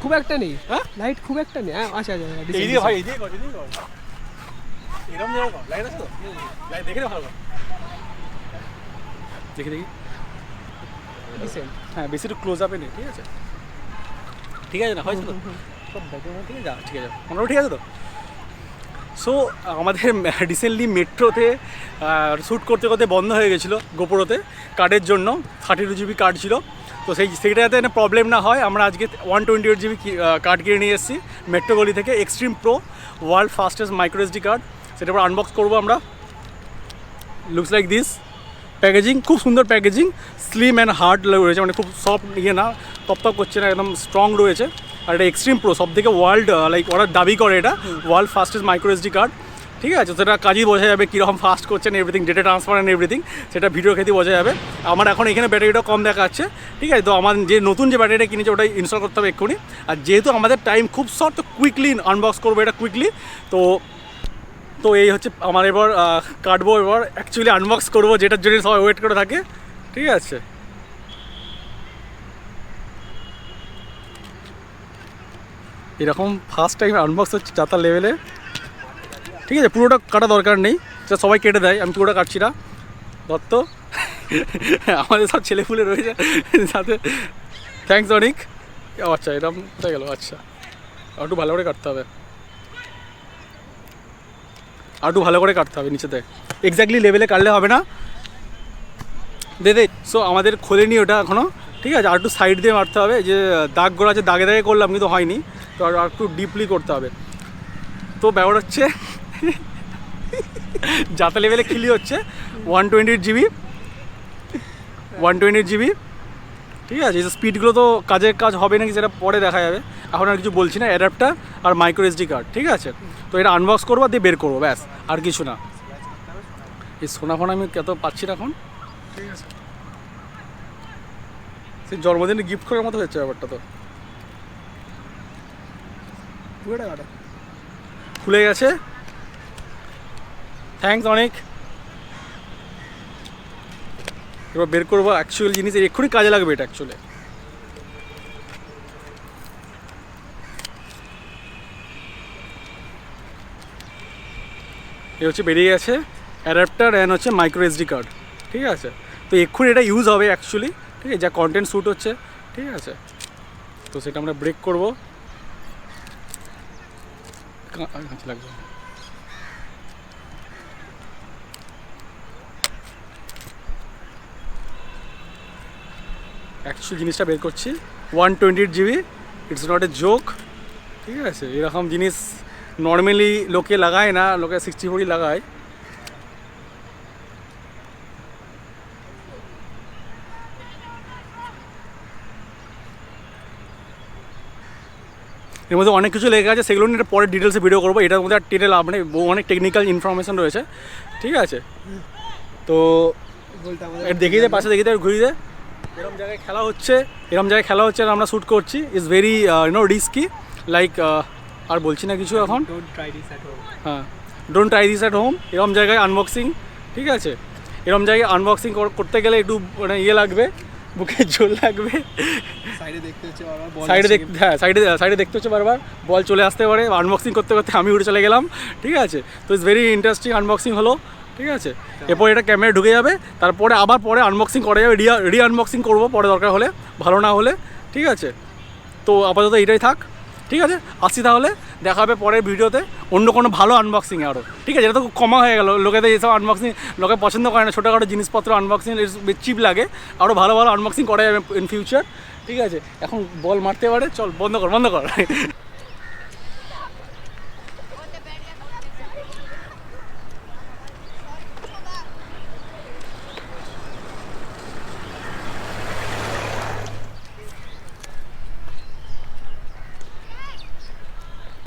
খুব একটা নেই। হ্যাঁ লাইট খুব একটা নেই। আচ্ছা আচ্ছা এইদিকে ভাই এইদিকে কর এরকম জায়গা কর লাইট আছে তো লাইট দেখে ভালো কর দেখি ডিসেন্ট। হ্যাঁ বেশি একটু ক্লোজ আপে নেই ঠিক আছে ঠিক আছে না হয়েছে তো সব ঠিক আছে ঠিক আছে মোটামুটি ঠিক আছে তো। সো আমাদের রিসেন্টলি মেট্রোতে শ্যুট করতে করতে বন্ধ হয়ে গেছিলো গোপোরোতে কার্ডের জন্য 32 GB কার্ড ছিল। তো সেইটা যাতে প্রবলেম না হয় আমরা আজকে 128 GB কার্ড কিনে নিয়ে এসেছি মেট্রো গলি থেকে extreme pro world fastest micro SD card. সেটা পর আনবক্স করবো আমরা। লুকস লাইক দিস প্যাকেজিং খুব সুন্দর প্যাকেজিং স্লিম অ্যান্ড হার্ড রয়েছে মানে খুব সফট ইয়ে না তপ করছে না একদম স্ট্রং রয়েছে। আর এটা এক্সট্রিম প্রো সব থেকে ওয়ার্ল্ড লাইক ওরা দাবি করে এটা world fastest micro SD card ঠিক আছে। সেটা কাজই বোঝা যাবে কীরকম ফাস্ট করছেন everything data transfer and everything সেটা ভিডিও খেতে বোঝা যাবে। আমার এখন এখানে ব্যাটারিটা কম দেখাচ্ছে ঠিক আছে। তো আমার যে নতুন যে ব্যাটারিটা কিনেছে ওটাই ইনস্টল করতে হবে এক্ষুনি। আর যেহেতু আমাদের টাইম খুব শর্ট তো কুইকলি আনবক্স করবো এটা কুইকলি। তো এই হচ্ছে আমার এবার কাটবো এবার অ্যাকচুয়ালি আনবক্স করবো যেটার জন্য সবাই ওয়েট করে থাকে ঠিক আছে। এরকম ফার্স্ট টাইম আনবক্স হচ্ছে যাতার লেভেলে ঠিক আছে। পুরোটা কাটা দরকার নেই যা সবাই কেটে দেয় আমি পুরোটা কাটছি না দত্ত আমাদের সব ছেলেপুলে রয়েছে সাথে থ্যাংকস অনেক। আচ্ছা এরকম হয়ে গেল আচ্ছা একটু ভালো করে কাটতে হবে আর একটু ভালো করে কাটতে হবে নিচেতে এক্স্যাক্টলি লেভেলে কাটলে হবে না দে। সো আমাদের খোলেনি ওটা এখনও ঠিক আছে। আর একটু সাইড দিয়ে মারতে হবে যে দাগ গোড়া আছে দাগে দাগে করলাম কিন্তু হয়নি তো আর একটু ডিপলি করতে হবে। তো ব্যাপার হচ্ছে যাতা লেভেলে খিলি হচ্ছে 128 GB ঠিক আছে। এই স্পিডগুলো তো কাজের কাজ হবে নাকি সেটা পরে দেখা যাবে এখন আর কিছু বলছি না। অ্যাডাপ্টার আর মাইক্রো এসডি কার্ড ঠিক আছে। তো এটা আনবক্স করবো দিয়ে বের করবো ব্যাস আর কিছু না। এই সোনা ফোনা আমি কত পাচ্ছি না এখন ঠিক আছে। সেই জন্মদিনে গিফট করার মতো হচ্ছে ব্যাপারটা তো খুলে গেছে থ্যাংকস অনেক। এবার বের করবো অ্যাকচুয়াল জিনিস এক্ষুনি কাজে লাগবে এটা অ্যাকচুয়ালি। এ হচ্ছে বেরিয়ে গেছে অ্যাডাপ্টার অ্যান্ড হচ্ছে মাইক্রো এসডি কার্ড ঠিক আছে। তো এক্ষুনি এটা ইউজ হবে অ্যাকচুয়ালি ঠিক আছে যা কন্টেন্ট শ্যুট হচ্ছে ঠিক আছে। তো সেটা আমরা ব্রেক করবো লাগবে অ্যাকচুয়ালি জিনিসটা বের করছি 128 GB it's not a joke ঠিক আছে। এরকম জিনিস নর্মালি লোকে লাগায় না লোকে 64 লাগায়। এর মধ্যে অনেক কিছু লেগে আছে সেগুলো নিয়ে পরে ডিটেলসে ভিডিও করবো। এটার মধ্যে আর টেনে লাভ নেই অনেক টেকনিক্যাল ইনফরমেশান রয়েছে ঠিক আছে। তো দেখিয়ে দে পাশে দেখিয়ে দে ঘুরিয়ে দে এরকম জায়গায় খেলা হচ্ছে আর আমরা শ্যুট করছি ইজ ভেরি রিস্কি লাইক আর বলছি না কিছু এখন হ্যাঁ don't try this at home. এরকম জায়গায় আনবক্সিং ঠিক আছে। এরকম জায়গায় আনবক্সিং করতে গেলে একটু মানে ইয়ে লাগবে বুকে জল লাগবে সাইডে দেখতে হচ্ছে বারবার বল চলে আসতে পারে। আনবক্সিং করতে করতে আমি উঠে চলে গেলাম ঠিক আছে। তো ইটস ভেরি ইন্টারেস্টিং আনবক্সিং হলো ঠিক আছে। এরপর এটা ক্যামেরা ঢুকে যাবে তারপরে আবার পরে আনবক্সিং করা যাবে রি আনবক্সিং করবো পরে দরকার হলে ভালো না হলে ঠিক আছে। তো আপাতত এটাই থাক ঠিক আছে। আসছি তাহলে দেখা হবে পরের ভিডিওতে অন্য কোনো ভালো আনবক্সিংয়ে আরও ঠিক আছে। এটা তো খুব কমা হয়ে গেল লোকেদের এইসব আনবক্সিং লোকে পছন্দ করে না ছোটোখাটো জিনিসপত্র আনবক্সিং চিপ লাগে আরও ভালো আনবক্সিং করা যাবে ইন ফিউচার ঠিক আছে। এখন বল মারতে পারে চল বন্ধ কর